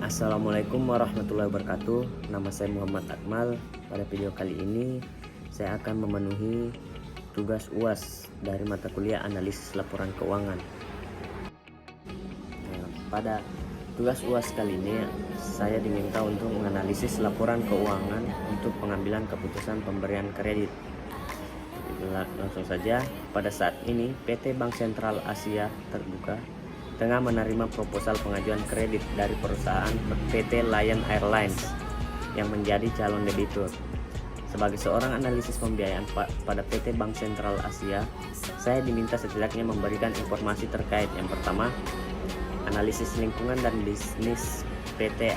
Assalamualaikum warahmatullahi wabarakatuh. Nama saya Muhammad Akmal. Pada video kali ini saya akan memenuhi tugas UAS dari mata kuliah analisis laporan keuangan. Pada tugas UAS kali ini saya diminta untuk menganalisis laporan keuangan untuk pengambilan keputusan pemberian kredit. Langsung saja, pada saat ini PT Bank Sentral Asia Terbuka tengah menerima proposal pengajuan kredit dari perusahaan PT Lion Airlines yang menjadi calon debitur. Sebagai seorang analisis pembiayaan pada PT Bank Sentral Asia, saya diminta setidaknya memberikan informasi terkait yang pertama, analisis lingkungan dan bisnis PT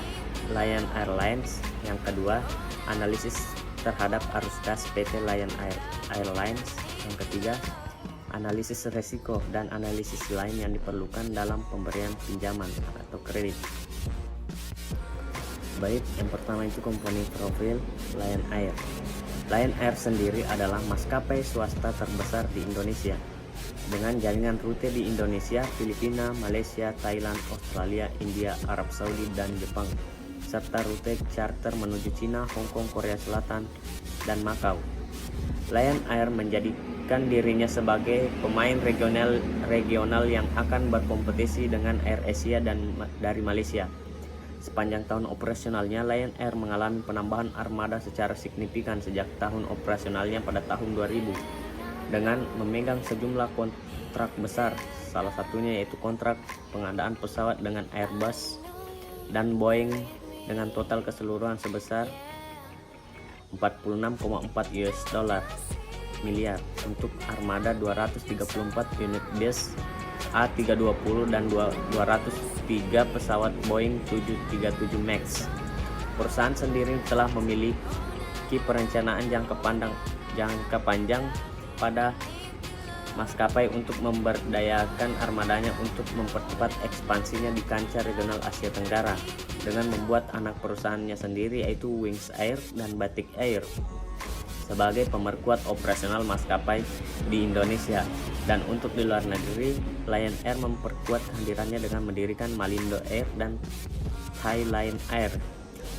Lion Airlines. Yang kedua, analisis terhadap arus kas PT Lion Airlines. Yang ketiga, analisis risiko dan analisis lain yang diperlukan dalam pemberian pinjaman atau kredit. Baik, yang pertama itu komponen profil Lion Air. Lion Air sendiri adalah maskapai swasta terbesar di Indonesia dengan jaringan rute di Indonesia, Filipina, Malaysia, Thailand, Australia, India, Arab Saudi, dan Jepang, serta rute charter menuju Cina, Hong Kong, Korea Selatan, dan Makau. Lion Air menjadikan dirinya sebagai pemain regional yang akan berkompetisi dengan Air Asia dan dari Malaysia. Sepanjang tahun operasionalnya, Lion Air mengalami penambahan armada secara signifikan sejak tahun operasionalnya pada tahun 2000 dengan memegang sejumlah kontrak besar, salah satunya yaitu kontrak pengadaan pesawat dengan Airbus dan Boeing dengan total keseluruhan sebesar 46,4 miliar untuk armada 234 unit bus A320 dan 203 pesawat Boeing 737 MAX. Perusahaan sendiri telah memiliki perencanaan jangka panjang pada maskapai untuk memberdayakan armadanya untuk mempercepat ekspansinya di kancah regional Asia Tenggara dengan membuat anak perusahaannya sendiri yaitu Wings Air dan Batik Air sebagai pemerkuat operasional maskapai di Indonesia. Dan untuk di luar negeri, Lion Air memperkuat kehadirannya dengan mendirikan Malindo Air dan Thai Lion Air.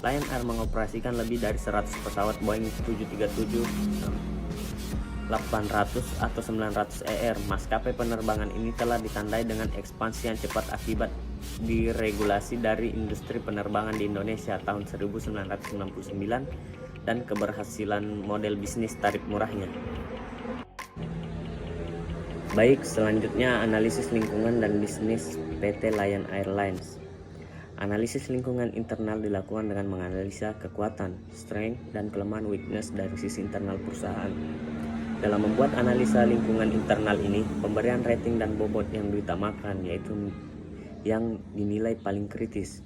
Lion Air mengoperasikan lebih dari 100 pesawat Boeing 737 800 atau 900 ER. Maskapai penerbangan ini telah ditandai dengan ekspansi yang cepat akibat diregulasi dari industri penerbangan di Indonesia tahun 1999 dan keberhasilan model bisnis tarif murahnya. Baik, selanjutnya analisis lingkungan dan bisnis PT Lion Airlines. Analisis lingkungan internal dilakukan dengan menganalisa kekuatan, strength, dan kelemahan weakness dari sisi internal perusahaan. Dalam membuat analisa lingkungan internal ini, pemberian rating dan bobot yang diutamakan yaitu yang dinilai paling kritis.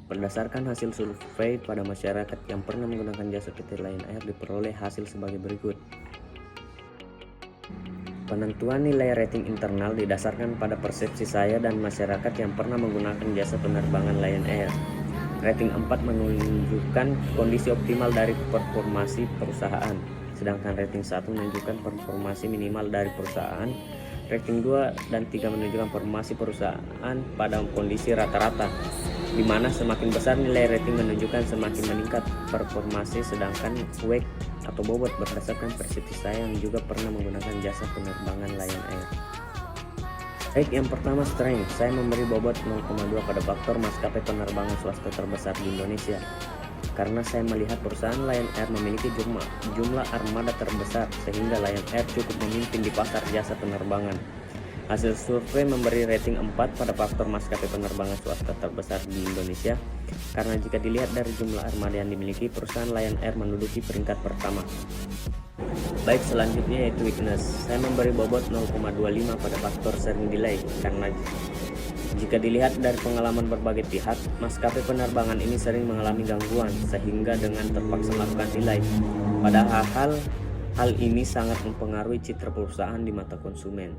Berdasarkan hasil survei pada masyarakat yang pernah menggunakan jasa PT Lion Air, diperoleh hasil sebagai berikut. Penentuan nilai rating internal didasarkan pada persepsi saya dan masyarakat yang pernah menggunakan jasa penerbangan Lion Air. Rating 4 menunjukkan kondisi optimal dari performasi perusahaan, sedangkan rating 1 menunjukkan performasi minimal dari perusahaan. Rating 2 dan 3 menunjukkan performasi perusahaan pada kondisi rata-rata, di mana semakin besar nilai rating menunjukkan semakin meningkat performasi, sedangkan weight atau bobot berdasarkan persepsi saya yang juga pernah menggunakan jasa penerbangan Lion Air. Baik, yang pertama strength. Saya memberi bobot 0,2 pada faktor maskapai penerbangan swasta terbesar di Indonesia, karena saya melihat perusahaan Lion Air memiliki jumlah armada terbesar sehingga Lion Air cukup memimpin di pasar jasa penerbangan. Hasil survei memberi rating 4 pada faktor maskapai penerbangan swasta terbesar di Indonesia, karena jika dilihat dari jumlah armada yang dimiliki, perusahaan Lion Air menduduki peringkat pertama. Baik, selanjutnya yaitu weakness. Saya memberi bobot 0,25 pada faktor sering delay, karena jika dilihat dari pengalaman berbagai pihak, maskapai penerbangan ini sering mengalami gangguan sehingga dengan terpaksa melakukan delay. Padahal hal ini sangat mempengaruhi citra perusahaan di mata konsumen.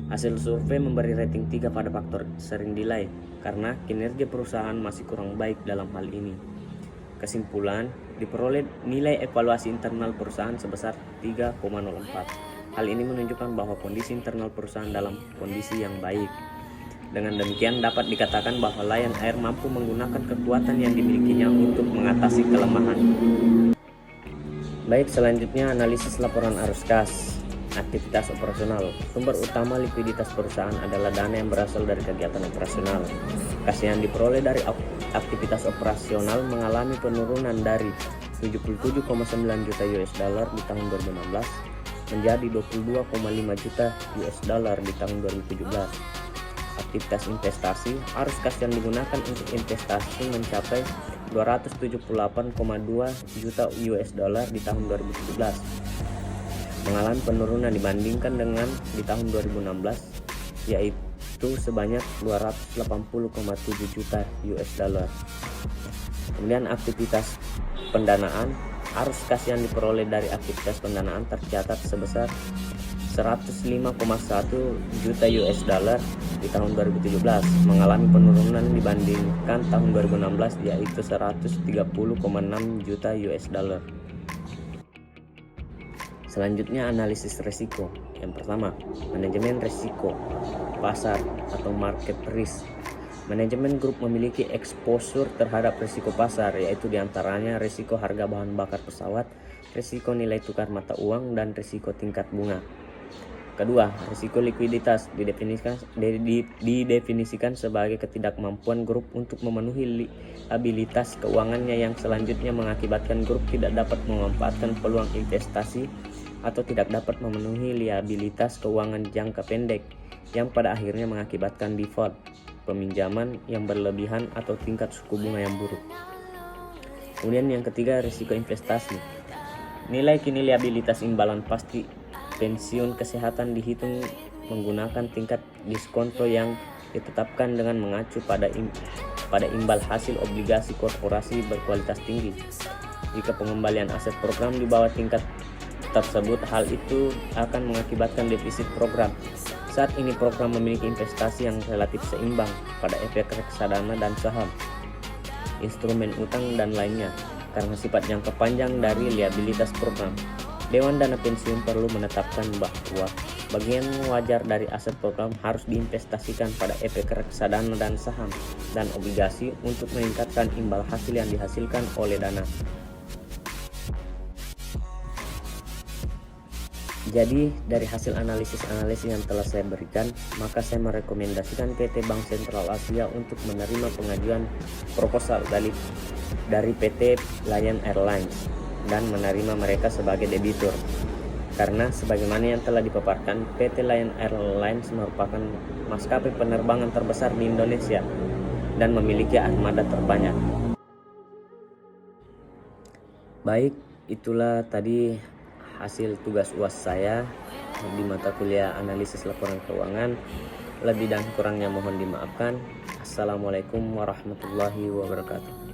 Hasil survei memberi rating 3 pada faktor sering delay karena kinerja perusahaan masih kurang baik dalam hal ini. Kesimpulan, diperoleh nilai evaluasi internal perusahaan sebesar 3,04. Hal ini menunjukkan bahwa kondisi internal perusahaan dalam kondisi yang baik. Dengan demikian dapat dikatakan bahwa Lion Air mampu menggunakan kekuatan yang dimilikinya untuk mengatasi kelemahan. Baik, selanjutnya analisis laporan arus kas. Aktivitas operasional. Sumber utama likuiditas perusahaan adalah dana yang berasal dari kegiatan operasional. Kas yang diperoleh dari aktivitas operasional mengalami penurunan dari 77,9 juta US dollar di tahun 2016 menjadi 22,5 juta US dollar di tahun 2017. Aktivitas investasi, arus kas yang digunakan untuk investasi mencapai 278,2 juta US dollar di tahun 2017, mengalami penurunan dibandingkan dengan di tahun 2016, yaitu sebanyak 280,7 juta US dollar. Kemudian aktivitas pendanaan, arus kas yang diperoleh dari aktivitas pendanaan tercatat sebesar 105,1 juta US dollar di tahun 2017, mengalami penurunan dibandingkan tahun 2016, yaitu 130,6 juta US dollar. Selanjutnya analisis risiko. Yang pertama, manajemen risiko pasar atau market risk. Manajemen grup memiliki exposure terhadap risiko pasar, yaitu diantaranya risiko harga bahan bakar pesawat, risiko nilai tukar mata uang, dan risiko tingkat bunga. Kedua, risiko likuiditas didefinisikan sebagai ketidakmampuan grup untuk memenuhi liabilitas keuangannya yang selanjutnya mengakibatkan grup tidak dapat memanfaatkan peluang investasi atau tidak dapat memenuhi liabilitas keuangan jangka pendek yang pada akhirnya mengakibatkan default, peminjaman yang berlebihan atau tingkat suku bunga yang buruk. Kemudian yang ketiga, risiko investasi. Nilai kini liabilitas imbalan pasti pensiun kesehatan dihitung menggunakan tingkat diskonto yang ditetapkan dengan mengacu pada imbal hasil obligasi korporasi berkualitas tinggi. Jika pengembalian aset program di bawah tingkat tersebut, hal itu akan mengakibatkan defisit program. Saat ini program memiliki investasi yang relatif seimbang pada efek reksadana dan saham, instrumen utang dan lainnya. Karena sifat jangka panjang dari liabilitas program, Dewan Dana Pensiun perlu menetapkan bahwa bagian wajar dari aset program harus diinvestasikan pada efek reksadana dan saham dan obligasi untuk meningkatkan imbal hasil yang dihasilkan oleh dana. Jadi dari hasil analisis yang telah saya berikan, maka saya merekomendasikan PT Bank Sentral Asia untuk menerima pengajuan proposal dari PT Lion Airlines dan menerima mereka sebagai debitur. Karena sebagaimana yang telah dipaparkan, PT Lion Airlines merupakan maskapai penerbangan terbesar di Indonesia dan memiliki armada terbanyak. Baik, itulah tadi hasil tugas UAS saya di mata kuliah analisis laporan keuangan. Lebih dan kurangnya mohon dimaafkan. Assalamualaikum warahmatullahi wabarakatuh.